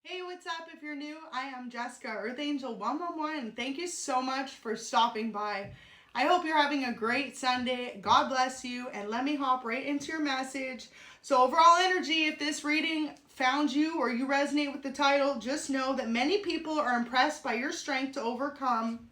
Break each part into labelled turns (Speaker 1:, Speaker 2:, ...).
Speaker 1: Hey, what's up? If you're new, I am Jessica, Earth Angel 111. Thank you so much for stopping by. I hope you're having a great Sunday. God bless you, and let me hop right into your message. So overall energy, if this reading found you or you resonate with the title, just know that many people are impressed by your strength to overcome,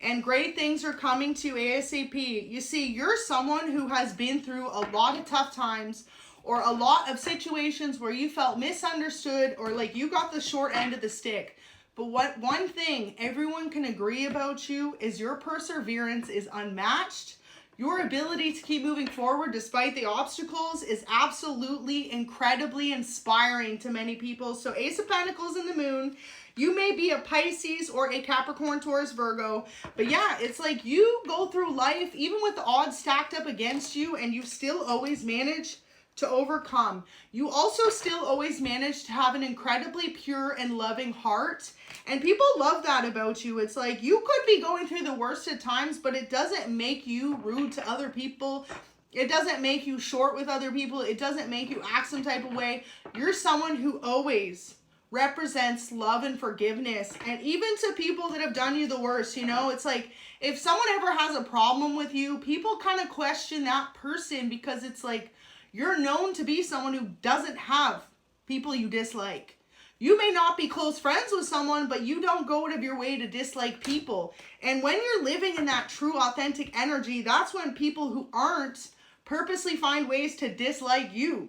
Speaker 1: and great things are coming to you ASAP. You see, you're someone who has been through a lot of tough times, or a lot of situations where you felt misunderstood or like you got the short end of the stick. But one thing everyone can agree about you is your perseverance is unmatched. Your ability to keep moving forward despite the obstacles is absolutely incredibly inspiring to many people. So Ace of Pentacles in the Moon, you may be a Pisces or a Capricorn, Taurus, Virgo, but yeah, it's like you go through life even with the odds stacked up against you, and you still always manage to overcome. You also still always manage to have an incredibly pure and loving heart, and people love that about you. It's like you could be going through the worst at times, but it doesn't make you rude to other people. It doesn't make you short with other people. It doesn't make you act some type of way. You're someone who always represents love and forgiveness, and even to people that have done you the worst. You know, it's like if someone ever has a problem with you, people kind of question that person, because it's like you're known to be someone who doesn't have people you dislike. You may not be close friends with someone, but you don't go out of your way to dislike people. And when you're living in that true, authentic energy, that's when people who aren't purposely find ways to dislike you.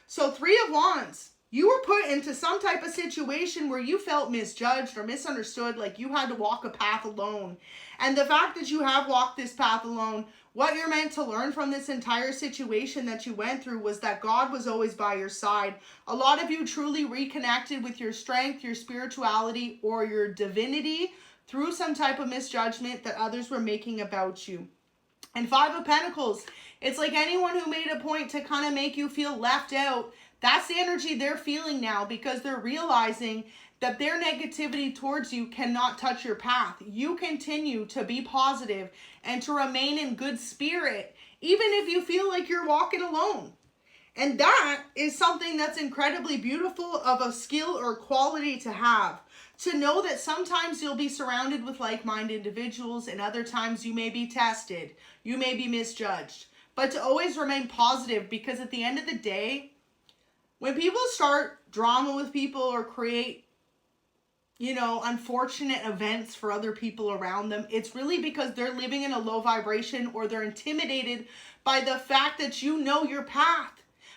Speaker 1: So Three of Wands, you were put into some type of situation where you felt misjudged or misunderstood, like you had to walk a path alone. And the fact that you have walked this path alone, what you're meant to learn from this entire situation that you went through was that God was always by your side. A lot of you truly reconnected with your strength, your spirituality, or your divinity through some type of misjudgment that others were making about you. And Five of Pentacles, it's like anyone who made a point to kind of make you feel left out, that's the energy they're feeling now, because they're realizing that their negativity towards you cannot touch your path. You continue to be positive and to remain in good spirit, even if you feel like you're walking alone. And that is something that's incredibly beautiful of a skill or quality to have. To know that sometimes you'll be surrounded with like-minded individuals, and other times you may be tested, you may be misjudged. But to always remain positive, because at the end of the day, when people start drama with people or create, you know, unfortunate events for other people around them, it's really because they're living in a low vibration, or they're intimidated by the fact that you know your path.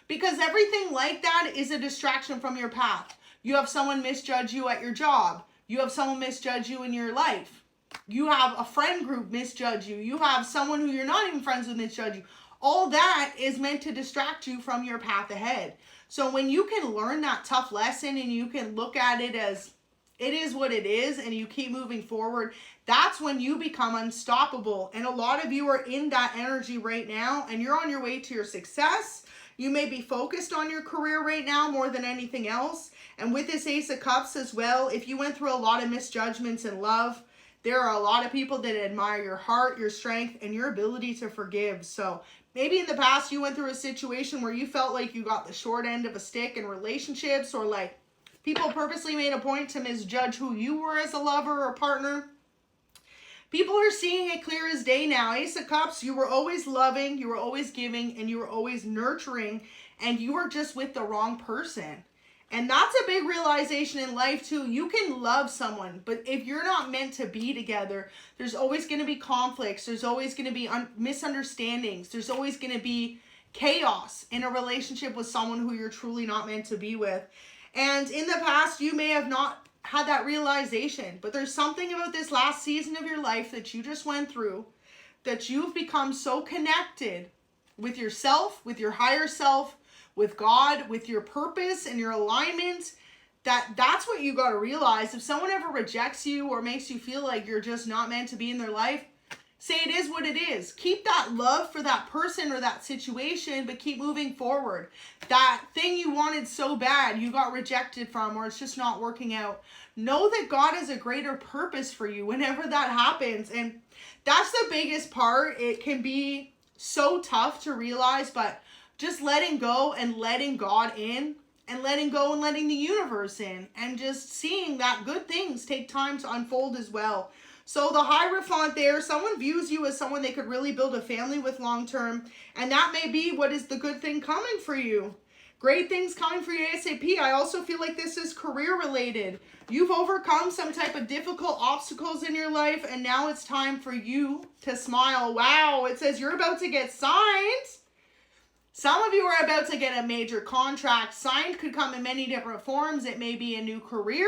Speaker 1: Because everything like that is a distraction from your path. You have someone misjudge you at your job. You have someone misjudge you in your life. You have a friend group misjudge you. You have someone who you're not even friends with misjudge you. All that is meant to distract you from your path ahead. So when you can learn that tough lesson and you can look at it as it is what it is, and you keep moving forward, that's when you become unstoppable. And a lot of you are in that energy right now, and you're on your way to your success. You may be focused on your career right now more than anything else. And with this Ace of Cups as well, if you went through a lot of misjudgments in love, there are a lot of people that admire your heart, your strength, and your ability to forgive. So maybe in the past you went through a situation where you felt like you got the short end of a stick in relationships, or like people purposely made a point to misjudge who you were as a lover or partner. People are seeing it clear as day now. Ace of Cups, you were always loving, you were always giving, and you were always nurturing, and you were just with the wrong person. And that's a big realization in life too. You can love someone, but if you're not meant to be together, there's always going to be conflicts. There's always going to be misunderstandings. There's always going to be chaos in a relationship with someone who you're truly not meant to be with. And in the past, you may have not had that realization, but there's something about this last season of your life that you just went through, that you've become so connected with yourself, with your higher self, with God, with your purpose and your alignment, that's what you got to realize. If someone ever rejects you or makes you feel like you're just not meant to be in their life, say it is what it is. Keep that love for that person or that situation, but keep moving forward. That thing you wanted so bad, you got rejected from, or it's just not working out. Know that God has a greater purpose for you whenever that happens. And that's the biggest part. It can be so tough to realize, but just letting go and letting God in and letting go and letting the universe in, and just seeing that good things take time to unfold as well. So the Hierophant there, someone views you as someone they could really build a family with long term, and that may be what is the good thing coming for you. Great things coming for you ASAP. I also feel like this is career related. You've overcome some type of difficult obstacles in your life, and now it's time for you to smile. Wow, it says you're about to get signed. Some of you are about to get a major contract. Signed could come in many different forms. It may be a new career.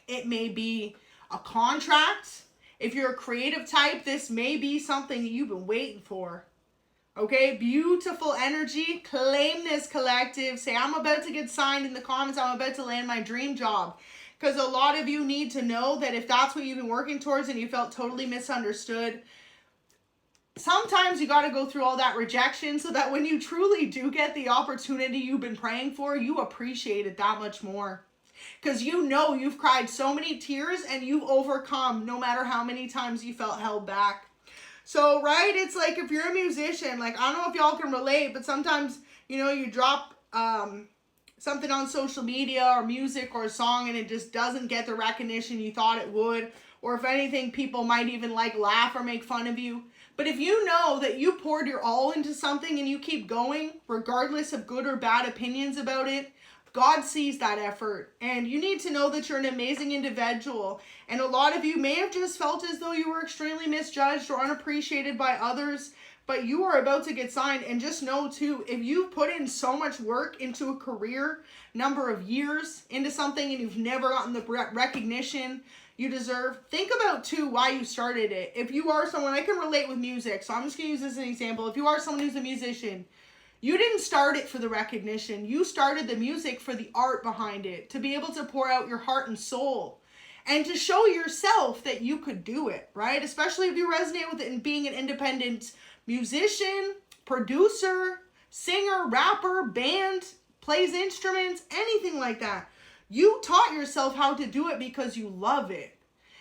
Speaker 1: It may be a contract. If you're a creative type, this may be something that you've been waiting for. Okay, beautiful energy. Claim this, collective. Say, I'm about to get signed in the comments. I'm about to land my dream job. Because a lot of you need to know that if that's what you've been working towards and you felt totally misunderstood, sometimes you got to go through all that rejection so that when you truly do get the opportunity you've been praying for, you appreciate it that much more. Because you know you've cried so many tears and you've overcome no matter how many times you felt held back. So, right, it's like if you're a musician, like, I don't know if y'all can relate, but sometimes, you know, you drop something on social media or music or a song and it just doesn't get the recognition you thought it would. Or if anything, people might even like laugh or make fun of you. But if you know that you poured your all into something and you keep going, regardless of good or bad opinions about it, God sees that effort, and you need to know that you're an amazing individual. And a lot of you may have just felt as though you were extremely misjudged or unappreciated by others, but you are about to get signed. And just know too, if you've put in so much work into a career, number of years into something, and you've never gotten the recognition you deserve, think about too why you started it. If you are someone, I can relate with music, so I'm just gonna use this as an example. If you are someone who's a musician, you didn't start it for the recognition. You started the music for the art behind it, to be able to pour out your heart and soul and to show yourself that you could do it, right? Especially if you resonate with it in being an independent musician, producer, singer, rapper, band, plays instruments, anything like that. You taught yourself how to do it because you love it.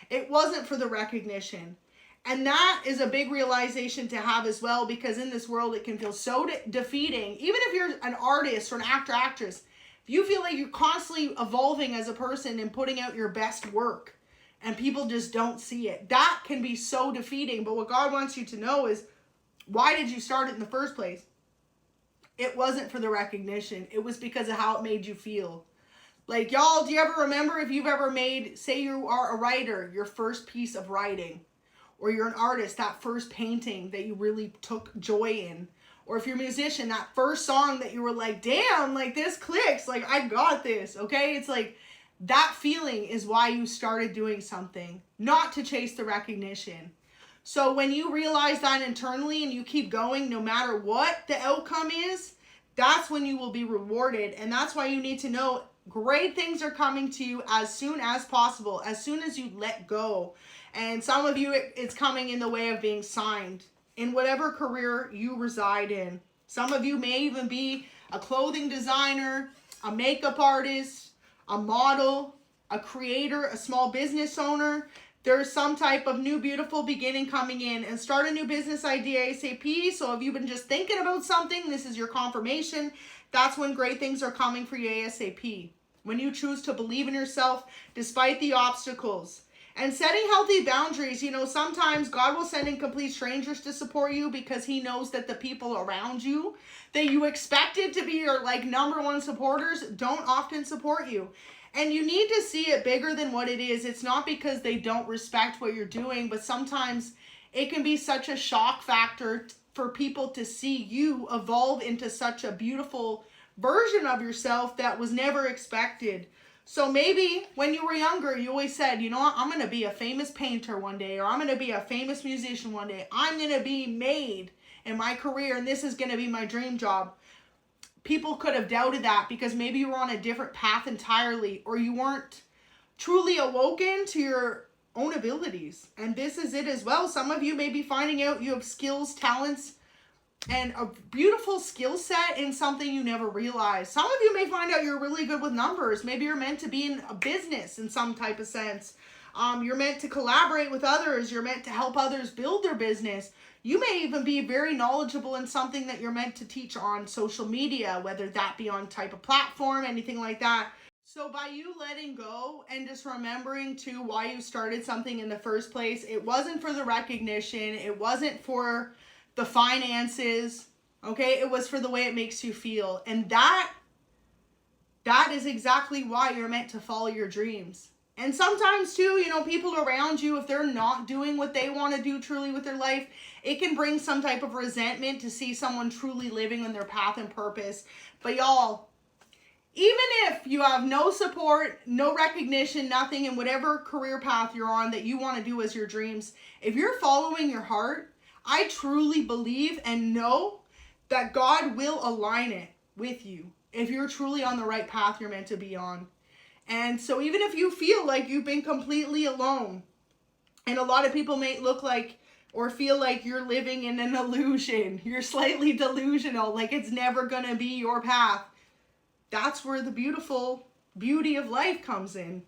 Speaker 1: It wasn't for the recognition. And that is a big realization to have as well, because in this world it can feel so defeating. Even if you're an artist or an actor, actress, if you feel like you're constantly evolving as a person and putting out your best work and people just don't see it, that can be so defeating. But what God wants you to know is, why did you start it in the first place? It wasn't for the recognition. It was because of how it made you feel. Like, y'all, do you ever remember if you've ever made, say you are a writer, your first piece of writing? Or you're an artist, that first painting that you really took joy in. Or if you're a musician, that first song that you were like, damn, like this clicks, like I got this, okay? It's like that feeling is why you started doing something, not to chase the recognition. So when you realize that internally and you keep going no matter what the outcome is, that's when you will be rewarded. And that's why you need to know great things are coming to you as soon as possible, as soon as you let go. And some of you, it's coming in the way of being signed in whatever career you reside in. Some of you may even be a clothing designer, a makeup artist, a model, a creator, a small business owner. There's some type of new beautiful beginning coming in, and start a new business idea ASAP. So if you've been just thinking about something, this is your confirmation. That's when great things are coming for you ASAP. When you choose to believe in yourself despite the obstacles. And setting healthy boundaries, you know, sometimes God will send in complete strangers to support you because he knows that the people around you that you expected to be your like number one supporters don't often support you. And you need to see it bigger than what it is. It's not because they don't respect what you're doing, but sometimes it can be such a shock factor for people to see you evolve into such a beautiful version of yourself that was never expected. So maybe when you were younger, you always said, you know what, I'm going to be a famous painter one day, or I'm going to be a famous musician one day. I'm going to be made in my career, and this is going to be my dream job. People could have doubted that because maybe you were on a different path entirely, or you weren't truly awoken to your own abilities. And this is it as well. Some of you may be finding out you have skills, talents, and a beautiful skill set in something you never realized. Some of you may find out you're really good with numbers. Maybe you're meant to be in a business in some type of sense. You're meant to collaborate with others. You're meant to help others build their business. You may even be very knowledgeable in something that you're meant to teach on social media, whether that be on type of platform, anything like that. So by you letting go and just remembering too why you started something in the first place, it wasn't for the recognition, it wasn't for the finances, okay? It was for the way it makes you feel. And that is exactly why you're meant to follow your dreams. And sometimes too, you know, people around you, if they're not doing what they want to do truly with their life, it can bring some type of resentment to see someone truly living on their path and purpose. But y'all, even if you have no support, no recognition, nothing in whatever career path you're on that you want to do as your dreams, if you're following your heart, I truly believe and know that God will align it with you if you're truly on the right path you're meant to be on. And so even if you feel like you've been completely alone, and a lot of people may look like or feel like you're living in an illusion, you're slightly delusional, like it's never going to be your path, that's where the beauty of life comes in.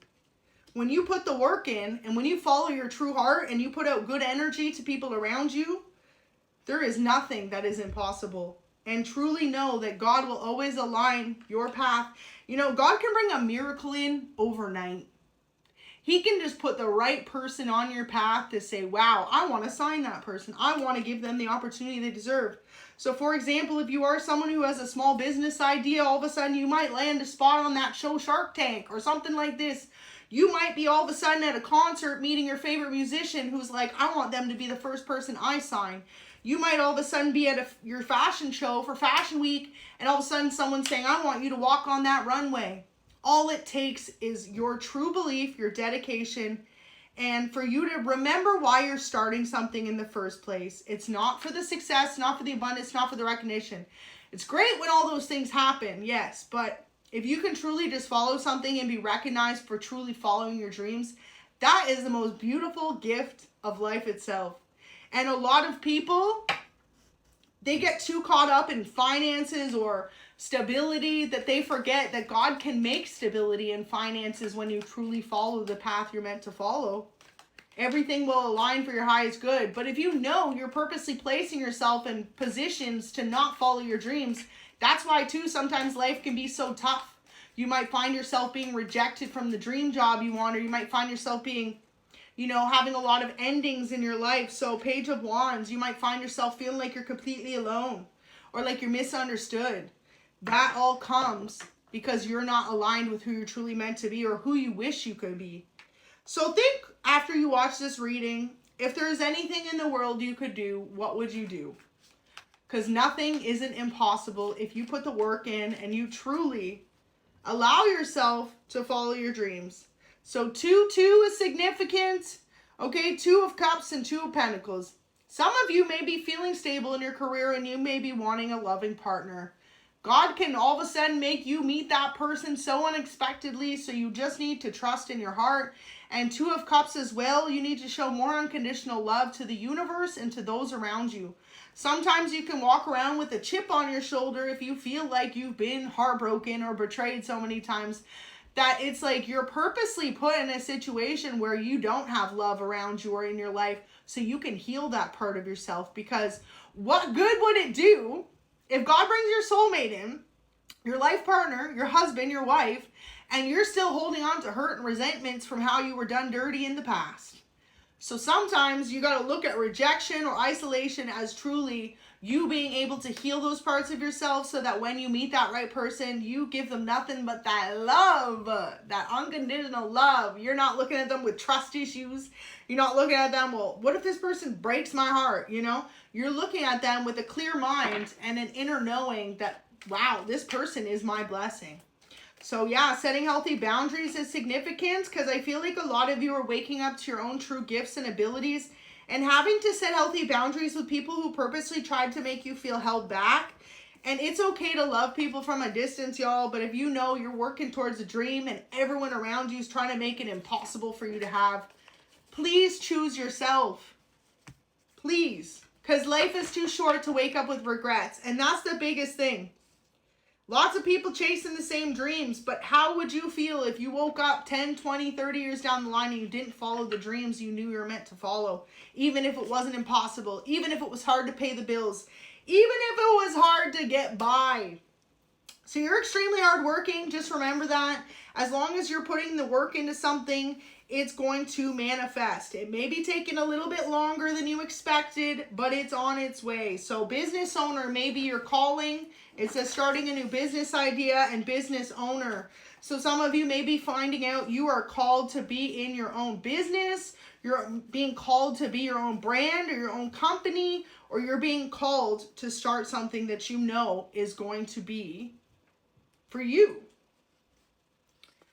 Speaker 1: When you put the work in and when you follow your true heart and you put out good energy to people around you, there is nothing that is impossible. And truly know that God will always align your path. You know, God can bring a miracle in overnight. He can just put the right person on your path to say, wow, I want to sign that person. I want to give them the opportunity they deserve. So for example, if you are someone who has a small business idea, all of a sudden you might land a spot on that show Shark Tank or something like this. You might be all of a sudden at a concert meeting your favorite musician who's like, I want them to be the first person I sign. You might all of a sudden be at your fashion show for Fashion Week, and all of a sudden someone's saying, I want you to walk on that runway. All it takes is your true belief, your dedication, and for you to remember why you're starting something in the first place. It's not for the success, not for the abundance, not for the recognition. It's great when all those things happen, yes, but if you can truly just follow something and be recognized for truly following your dreams, that is the most beautiful gift of life itself. And a lot of people, they get too caught up in finances or stability that they forget that God can make stability and finances when you truly follow the path you're meant to follow. Everything will align for your highest good. But if you know you're purposely placing yourself in positions to not follow your dreams, that's why too sometimes life can be so tough. You might find yourself being rejected from the dream job you want, or you might find yourself being, you know, having a lot of endings in your life. So Page of Wands, you might find yourself feeling like you're completely alone or like you're misunderstood. That all comes because you're not aligned with who you're truly meant to be or who you wish you could be. So think after you watch this reading, if there's anything in the world you could do, what would you do? Because nothing isn't impossible if you put the work in and you truly allow yourself to follow your dreams. So 2 is significant. Okay, 2 of Cups and 2 of Pentacles. Some of you may be feeling stable in your career and you may be wanting a loving partner. God can all of a sudden make you meet that person so unexpectedly, so you just need to trust in your heart. And 2 of Cups as well, you need to show more unconditional love to the universe and to those around you. Sometimes you can walk around with a chip on your shoulder if you feel like you've been heartbroken or betrayed so many times that it's like you're purposely put in a situation where you don't have love around you or in your life, so you can heal that part of yourself. Because what good would it do if God brings your soulmate in, your life partner, your husband, your wife, and you're still holding on to hurt and resentments from how you were done dirty in the past? So sometimes you got to look at rejection or isolation as truly you being able to heal those parts of yourself, so that when you meet that right person, you give them nothing but that love, that unconditional love. You're not looking at them with trust issues. You're not looking at them, well, what if this person breaks my heart? You know, you're looking at them with a clear mind and an inner knowing that, wow, this person is my blessing. So yeah, setting healthy boundaries is significant, because I feel like a lot of you are waking up to your own true gifts and abilities and having to set healthy boundaries with people who purposely tried to make you feel held back. And it's okay to love people from a distance, y'all, but if you know you're working towards a dream and everyone around you is trying to make it impossible for you to have, please choose yourself. Please. Because life is too short to wake up with regrets. And that's the biggest thing. Lots of people chasing the same dreams, but how would you feel if you woke up 10, 20, 30 years down the line and you didn't follow the dreams you knew you were meant to follow? Even if it wasn't impossible, even if it was hard to pay the bills, even if it was hard to get by. So you're extremely hardworking. Just remember that. As long as you're putting the work into something, it's going to manifest. It may be taking a little bit longer than you expected, but it's on its way. So business owner, maybe your calling. It says starting a new business idea and business owner. So some of you may be finding out you are called to be in your own business. You're being called to be your own brand or your own company, or you're being called to start something that you know is going to be for you.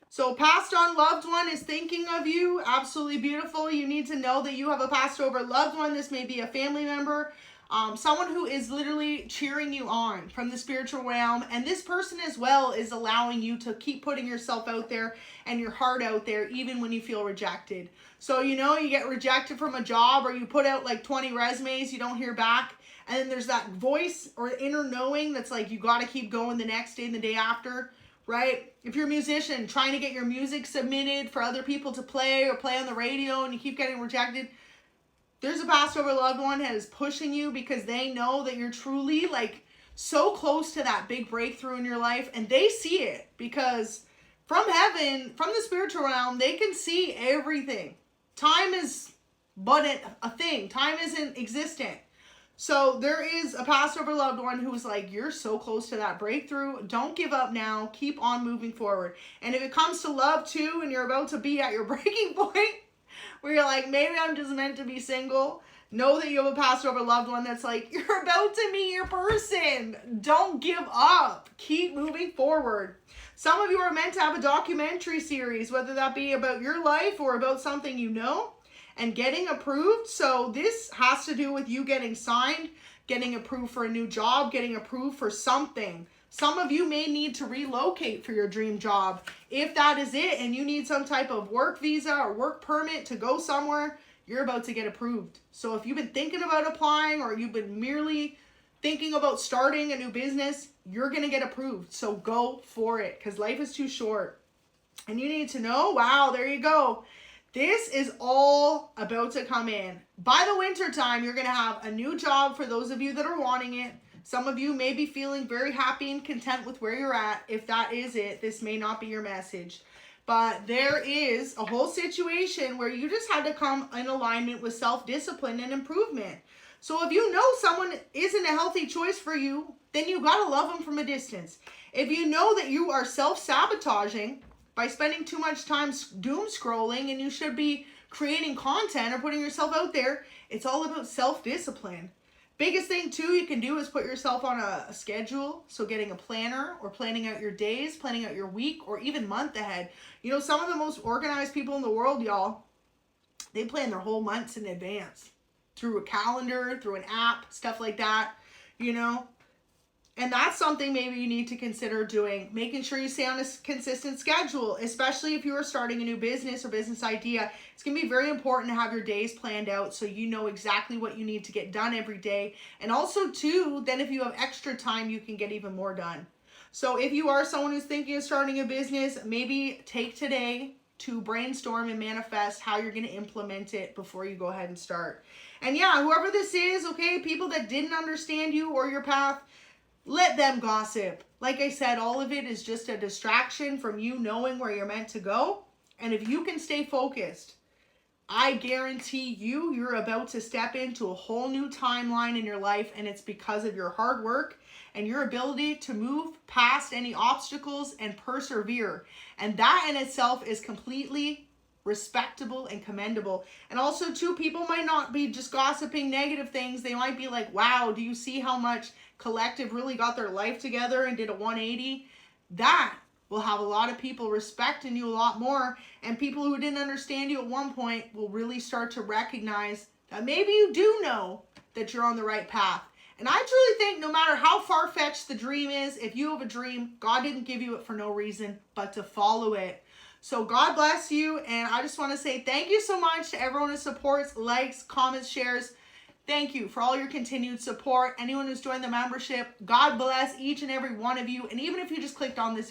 Speaker 1: So passed on loved one is thinking of you. Absolutely beautiful. You need to know that you have a passed over loved one. This may be a family member, someone who is literally cheering you on from the spiritual realm. And this person as well is allowing you to keep putting yourself out there and your heart out there, even when you feel rejected. So, you know, you get rejected from a job, or you put out like 20 resumes, you don't hear back. And then there's that voice or inner knowing that's like, you got to keep going the next day and the day after, right? If you're a musician trying to get your music submitted for other people to play or play on the radio and you keep getting rejected, there's a passed over loved one that is pushing you because they know that you're truly like so close to that big breakthrough in your life, and they see it because from heaven, from the spiritual realm, they can see everything. Time is but a thing. Time isn't existent. So there is a passed over loved one who's like, you're so close to that breakthrough. Don't give up now. Keep on moving forward. And if it comes to love too, and you're about to be at your breaking point, where you're like, maybe I'm just meant to be single, know that you have a passed over loved one that's like, you're about to meet your person. Don't give up. Keep moving forward. Some of you are meant to have a documentary series, whether that be about your life or about something you know, and getting approved. So this has to do with you getting signed, getting approved for a new job, getting approved for something. Some of you may need to relocate for your dream job. If that is it and you need some type of work visa or work permit to go somewhere, you're about to get approved. So if you've been thinking about applying, or you've been merely thinking about starting a new business, you're going to get approved. So go for it, because life is too short. And you need to know, wow, there you go. This is all about to come in. By the winter time, you're going to have a new job for those of you that are wanting it. Some of you may be feeling very happy and content with where you're at. If that is it, this may not be your message. But there is a whole situation where you just had to come in alignment with self-discipline and improvement. So if you know someone isn't a healthy choice for you, then you got to love them from a distance. If you know that you are self-sabotaging by spending too much time doom scrolling and you should be creating content or putting yourself out there, it's all about self-discipline. Biggest thing too you can do is put yourself on a schedule. So getting a planner or planning out your days, planning out your week, or even month ahead. You know, some of the most organized people in the world, y'all, they plan their whole months in advance through a calendar, through an app, stuff like that, you know. And that's something maybe you need to consider doing, making sure you stay on a consistent schedule, especially if you are starting a new business or business idea. It's going to be very important to have your days planned out so you know exactly what you need to get done every day. And also too, then if you have extra time, you can get even more done. So if you are someone who's thinking of starting a business, maybe take today to brainstorm and manifest how you're going to implement it before you go ahead and start. And yeah, whoever this is, okay, people that didn't understand you or your path, let them gossip. Like I said, all of it is just a distraction from you knowing where you're meant to go. And if you can stay focused, I guarantee you're about to step into a whole new timeline in your life. And it's because of your hard work and your ability to move past any obstacles and persevere. And that in itself is completely respectable and commendable. And also too, people might not be just gossiping negative things. They might be like, wow, do you see how much Collective really got their life together and did a 180? That will have a lot of people respecting you a lot more. And people who didn't understand you at one point will really start to recognize that maybe you do know that you're on the right path. And I truly think no matter how far-fetched the dream is, if you have a dream, God didn't give you it for no reason but to follow it. So God bless you. And I just want to say thank you so much to everyone who supports, likes, comments, shares. Thank you for all your continued support. Anyone who's joined the membership, God bless each and every one of you. And even if you just clicked on this video,